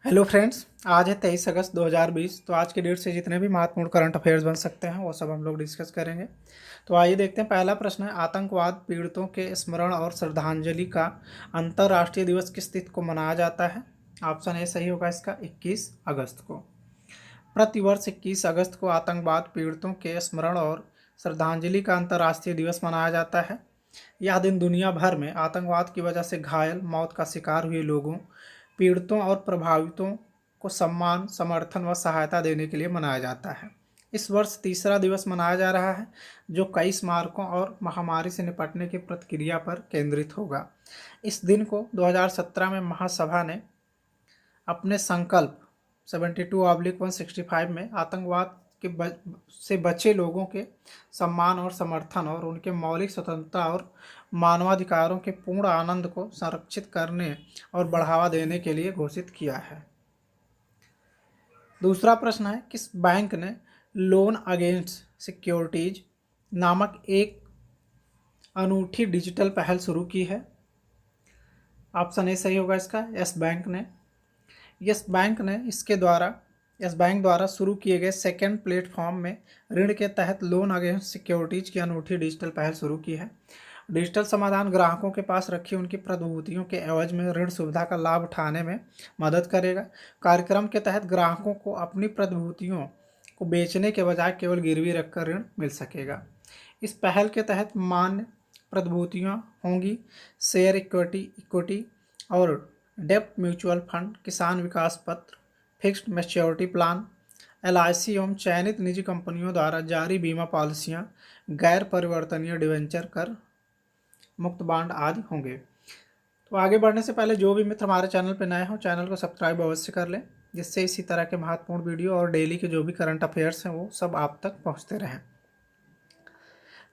Hello friends, आज है 23 अगस्त 2020। तो आज की डेट से जितने भी महत्वपूर्ण करंट अफेयर्स बन सकते हैं वो सब हम लोग डिस्कस करेंगे। तो आइए देखते हैं। पहला प्रश्न है, आतंकवाद पीड़ितों के स्मरण और श्रद्धांजलि का अंतर्राष्ट्रीय दिवस किस तिथि को मनाया जाता है। ऑप्शन ए सही होगा इसका 21 अगस्त को। प्रतिवर्ष 21 अगस्त को आतंकवाद पीड़ितों के स्मरण और श्रद्धांजलि का अंतर्राष्ट्रीय दिवस मनाया जाता है। यह दिन दुनिया भर में आतंकवाद की वजह से घायल, मौत का शिकार हुए लोगों, पीड़ितों और प्रभावितों को सम्मान, समर्थन व सहायता देने के लिए मनाया जाता है। इस वर्ष तीसरा दिवस मनाया जा रहा है, जो कई स्मारकों और महामारी से निपटने की प्रतिक्रिया पर केंद्रित होगा। इस दिन को 2017 में महासभा ने अपने संकल्प 72/165 में आतंकवाद से बचे लोगों के सम्मान और समर्थन और उनके मौलिक स्वतंत्रता और मानवाधिकारों के पूर्ण आनंद को संरक्षित करने और बढ़ावा देने के लिए घोषित किया है। दूसरा प्रश्न है, किस बैंक ने लोन अगेंस्ट सिक्योरिटीज नामक एक अनूठी डिजिटल पहल शुरू की है। ऑप्शन ए सही होगा इसका यस बैंक ने। यस बैंक द्वारा शुरू किए गए सेकेंड प्लेटफॉर्म में ऋण के तहत लोन अगेंस्ट सिक्योरिटीज की अनूठी डिजिटल पहल शुरू की है। डिजिटल समाधान ग्राहकों के पास रखी उनकी प्रतिभूतियों के एवज में ऋण सुविधा का लाभ उठाने में मदद करेगा। कार्यक्रम के तहत ग्राहकों को अपनी प्रतिभूतियों को बेचने के बजाय केवल गिरवी रखकर ऋण मिल सकेगा। इस पहल के तहत मान्य प्रतिभूतियाँ होंगी शेयर, इक्विटी और डेब्ट म्यूचुअल फंड, किसान विकास पत्र, फिक्स्ड मैच्योरिटी प्लान, एलआईसी एवं चयनित निजी कंपनियों द्वारा जारी बीमा पॉलिसियाँ, गैर परिवर्तनीय डिवेंचर, कर मुक्त बांड आदि होंगे। तो आगे बढ़ने से पहले जो भी मित्र हमारे चैनल पर नए हों, चैनल को सब्सक्राइब अवश्य कर लें, जिससे इसी तरह के महत्वपूर्ण वीडियो और डेली के जो भी करंट अफेयर्स हैं वो सब आप तक पहुँचते रहें।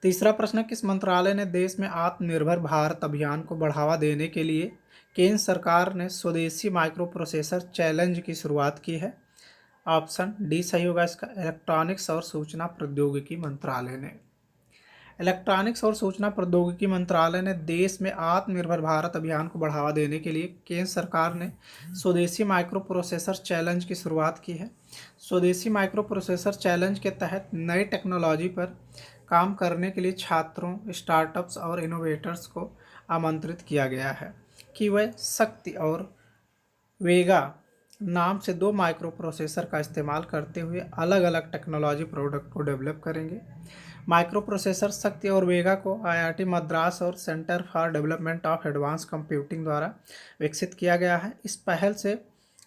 तीसरा प्रश्न, किस मंत्रालय ने देश में आत्मनिर्भर भारत अभियान को बढ़ावा देने के लिए केंद्र सरकार ने स्वदेशी माइक्रो प्रोसेसर चैलेंज की शुरुआत की है। ऑप्शन डी सही होगा इसका इलेक्ट्रॉनिक्स और सूचना प्रौद्योगिकी मंत्रालय ने। इलेक्ट्रॉनिक्स और सूचना प्रौद्योगिकी मंत्रालय ने देश में आत्मनिर्भर भारत अभियान को बढ़ावा देने के लिए केंद्र सरकार ने स्वदेशी माइक्रो प्रोसेसर चैलेंज की शुरुआत की है। स्वदेशी माइक्रो प्रोसेसर चैलेंज के तहत नई टेक्नोलॉजी पर काम करने के लिए छात्रों, स्टार्टअप्स और इनोवेटर्स को आमंत्रित किया गया है कि वे शक्ति और वेगा नाम से दो माइक्रो प्रोसेसर का इस्तेमाल करते हुए अलग अलग टेक्नोलॉजी प्रोडक्ट को डेवलप करेंगे। माइक्रो प्रोसेसर शक्ति और वेगा को आईआईटी मद्रास और centre for development of advance computing द्वारा विकसित किया गया है। इस पहल से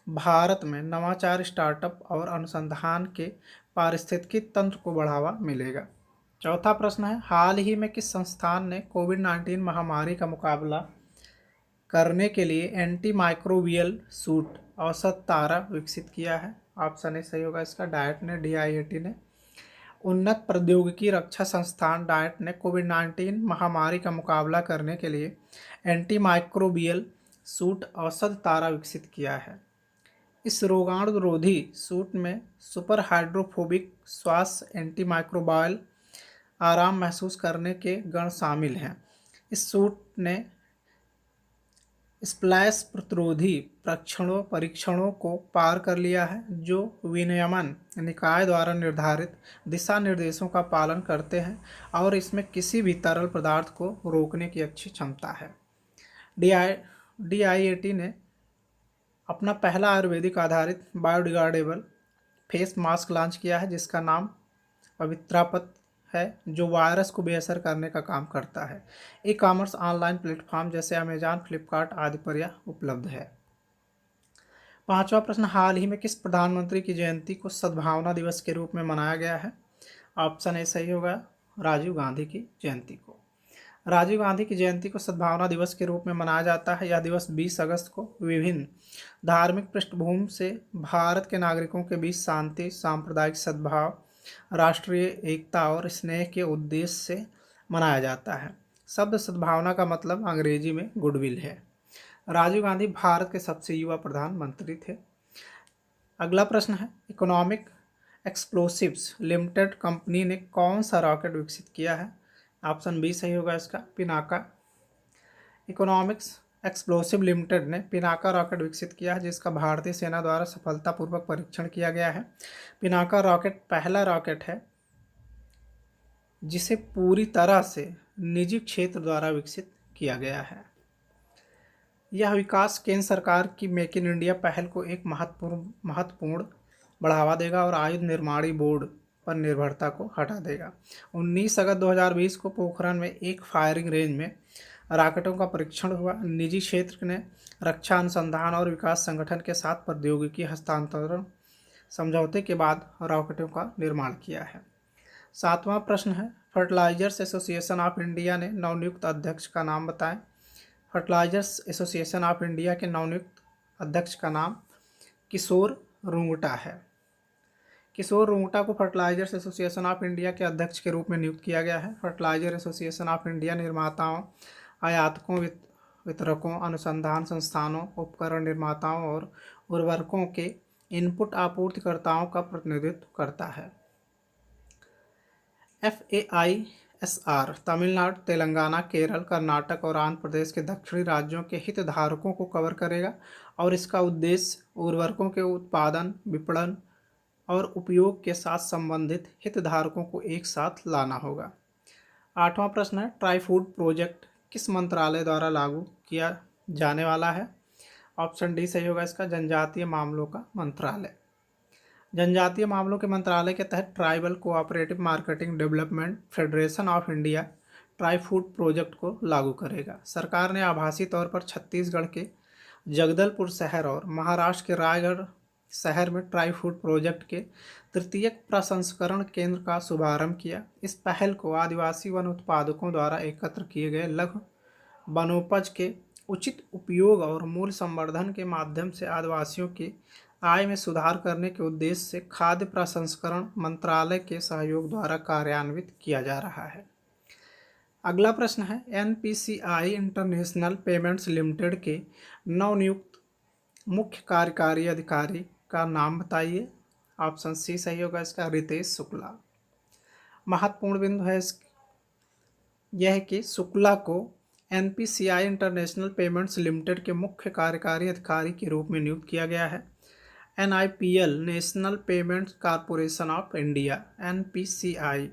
भारत में नवाचार, स्टार्टअप और अनुसंधान के पारिस्थितिकी तंत्र को बढ़ावा मिलेगा। चौथा प्रश्न है, हाल ही में किस संस्थान ने कोविड-19 महामारी का मुकाबला करने के लिए एंटी माइक्रोबियल सूट औसत तारा विकसित किया है। ऑप्शन ए सही होगा इसका डाइट ने, DIAT ने। उन्नत प्रौद्योगिकी रक्षा संस्थान डाइट ने कोविड-19 महामारी का मुकाबला करने के लिए एंटी माइक्रोबियल सूट औसत तारा विकसित किया है। इस रोगाणुरोधी सूट में सुपर हाइड्रोफोबिक श्वास, एंटी माइक्रोबायल आराम महसूस करने के गुण शामिल हैं। इस सूट ने स्प्लैश प्रतिरोधी परीक्षणों को पार कर लिया है, जो विनियमन निकाय द्वारा निर्धारित दिशा निर्देशों का पालन करते हैं और इसमें किसी भी तरल पदार्थ को रोकने की अच्छी क्षमता है। DIAT ने अपना पहला आयुर्वेदिक आधारित बायोडिग्रेडेबल फेस मास्क लॉन्च किया है, जिसका नाम पवित्रापत है, जो वायरस को बेअसर करने का काम करता है। ई कॉमर्स ऑनलाइन प्लेटफॉर्म जैसे अमेजॉन, फ्लिपकार्ट आदि पर यह उपलब्ध है। पांचवा प्रश्न, हाल ही में किस प्रधानमंत्री की जयंती को सद्भावना दिवस के रूप में मनाया गया है। ऑप्शन ए सही होगा राजीव गांधी की जयंती को। राजीव गांधी की जयंती को सद्भावना दिवस के रूप में मनाया जाता है। यह दिवस 20 अगस्त को विभिन्न धार्मिक पृष्ठभूमि से भारत के नागरिकों के बीच शांति, सांप्रदायिक सद्भाव, राष्ट्रीय एकता और स्नेह के उद्देश्य से मनाया जाता है। शब्द सद्भावना का मतलब अंग्रेजी में गुडविल है। राजीव गांधी भारत के सबसे युवा प्रधानमंत्री थे। अगला प्रश्न है, इकोनॉमिक एक्सप्लोसिव्स लिमिटेड कंपनी ने कौन सा रॉकेट विकसित किया है। ऑप्शन बी सही होगा इसका पिनाका। इकोनॉमिक्स एक्सप्लोसिव लिमिटेड ने पिनाका रॉकेट विकसित किया है, जिसका भारतीय सेना द्वारा सफलतापूर्वक परीक्षण किया गया है। पिनाका रॉकेट पहला रॉकेट है जिसे पूरी तरह से निजी क्षेत्र द्वारा विकसित किया गया है। यह विकास केंद्र सरकार की मेक इन इंडिया पहल को एक महत्वपूर्ण बढ़ावा देगा और आयुध निर्माणी बोर्ड पर निर्भरता को हटा देगा। 19 अगस्त 2020 को पोखरण में एक फायरिंग रेंज में रॉकेटों का परीक्षण हुआ। निजी क्षेत्र ने रक्षा अनुसंधान और विकास संगठन के साथ प्रौद्योगिकी हस्तांतरण समझौते के बाद रॉकेटों का निर्माण किया है। 7वां प्रश्न है, फर्टिलाइजर्स एसोसिएशन ऑफ इंडिया ने नवनियुक्त अध्यक्ष का नाम बताएं। फर्टिलाइजर्स एसोसिएशन ऑफ इंडिया के नवनियुक्त अध्यक्ष का नाम किशोर रुंगटा है। किशोर रुंगटा को फर्टिलाइजर्स एसोसिएशन ऑफ इंडिया के अध्यक्ष के रूप में नियुक्त किया गया है। फर्टिलाइजर एसोसिएशन ऑफ इंडिया निर्माताओं, आयातकों, वितरकों, अनुसंधान संस्थानों, उपकरण निर्माताओं और उर्वरकों के इनपुट आपूर्तिकर्ताओं का प्रतिनिधित्व करता है। FAISR तमिलनाडु, तेलंगाना, केरल, कर्नाटक और आंध्र प्रदेश के दक्षिणी राज्यों के हितधारकों को कवर करेगा और इसका उद्देश्य उर्वरकों के उत्पादन, विपणन और उपयोग के साथ संबंधित हितधारकों को एक साथ लाना होगा। 8वां प्रश्न है, ट्राई फूड प्रोजेक्ट किस मंत्रालय द्वारा लागू किया जाने वाला है? ऑप्शन डी सही होगा इसका, जनजातीय मामलों का मंत्रालय। जनजातीय मामलों के मंत्रालय के तहत tribal cooperative marketing development federation of India try food project को लागू करेगा। सरकार ने आभासी तौर पर छत्तीसगढ़ के जगदलपुर शहर और महाराष्ट्र के रायगढ़ शहर में ट्राई फूड प्रोजेक्ट के तृतीयक प्रसंस्करण केंद्र का शुभारंभ किया। इस पहल को आदिवासी वन उत्पादकों द्वारा एकत्र किए गए लघु वनोपज के उचित उपयोग और मूल्य संवर्धन के माध्यम से आदिवासियों की आय में सुधार करने के उद्देश्य से खाद्य प्रसंस्करण मंत्रालय के सहयोग द्वारा कार्यान्वित किया जा रहा है। अगला प्रश्न है, NPCI इंटरनेशनल पेमेंट्स लिमिटेड के नवनियुक्त मुख्य कार्यकारी अधिकारी का नाम बताइए। ऑप्शन सी सही होगा इसका, रितेश शुक्ला। महत्वपूर्ण बिंदु है यह कि शुक्ला को NPCI इंटरनेशनल पेमेंट्स लिमिटेड के मुख्य कार्यकारी अधिकारी के रूप में नियुक्त किया गया है। NIPL national payments corporation of India NPCIL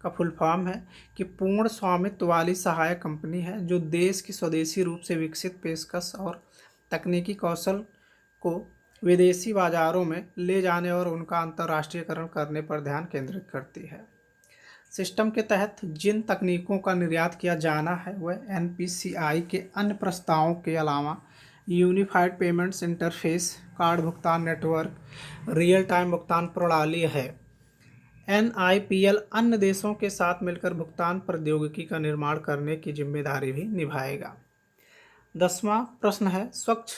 का फुल फॉर्म है कि पूर्ण स्वामित्व वाली सहायक कंपनी है जो देश की स्वदेशी रूप से विकसित पेशकश और तकनीकी कौशल को विदेशी बाजारों में ले जाने और उनका अंतर्राष्ट्रीयकरण करने पर ध्यान केंद्रित करती है। सिस्टम के तहत जिन तकनीकों का निर्यात किया जाना है वह NPCI के अन्य प्रस्तावों के अलावा यूनिफाइड पेमेंट्स इंटरफेस, कार्ड भुगतान नेटवर्क, रियल टाइम भुगतान प्रणाली है। NIPL अन्य देशों के साथ मिलकर भुगतान प्रौद्योगिकी का निर्माण करने की जिम्मेदारी भी निभाएगा। 10वां प्रश्न है, स्वच्छ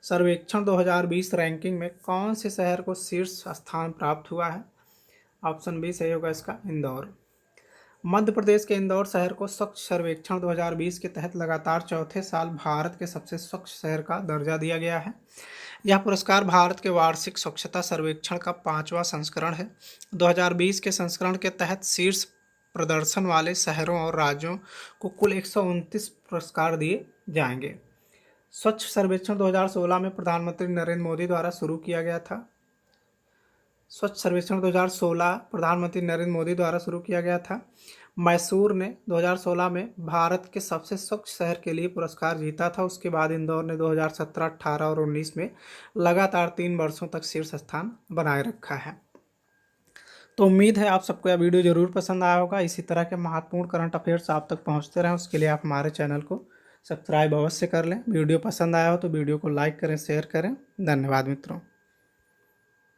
सर्वेक्षण 2020 रैंकिंग में कौन से शहर को शीर्ष स्थान प्राप्त हुआ है? ऑप्शन बी सही होगा इसका, इंदौर। मध्य प्रदेश के इंदौर शहर को स्वच्छ सर्वेक्षण 2020 के तहत लगातार चौथे साल भारत के सबसे स्वच्छ शहर का दर्जा दिया गया है। यह पुरस्कार भारत के वार्षिक स्वच्छता सर्वेक्षण का 5वां संस्करण है। 2020 के संस्करण के तहत शीर्ष प्रदर्शन वाले शहरों और राज्यों को कुल 129 पुरस्कार दिए जाएंगे। स्वच्छ सर्वेक्षण 2016 में प्रधानमंत्री नरेंद्र मोदी द्वारा शुरू किया गया था। स्वच्छ सर्वेक्षण 2016 प्रधानमंत्री नरेंद्र मोदी द्वारा शुरू किया गया था। मैसूर ने 2016 में भारत के सबसे स्वच्छ शहर के लिए पुरस्कार जीता था। उसके बाद इंदौर ने 2017, 18 और 19 में लगातार 3 वर्षों तक शीर्ष स्थान बनाए रखा है। तो उम्मीद है आप सबको यह वीडियो जरूर पसंद आया होगा। इसी तरह के महत्वपूर्ण करंट अफेयर्स आप तक पहुंचते रहें, उसके लिए आप हमारे चैनल को सब्सक्राइब अवश्य कर लें। वीडियो पसंद आया हो तो वीडियो को लाइक करें, शेयर करें। धन्यवाद मित्रों।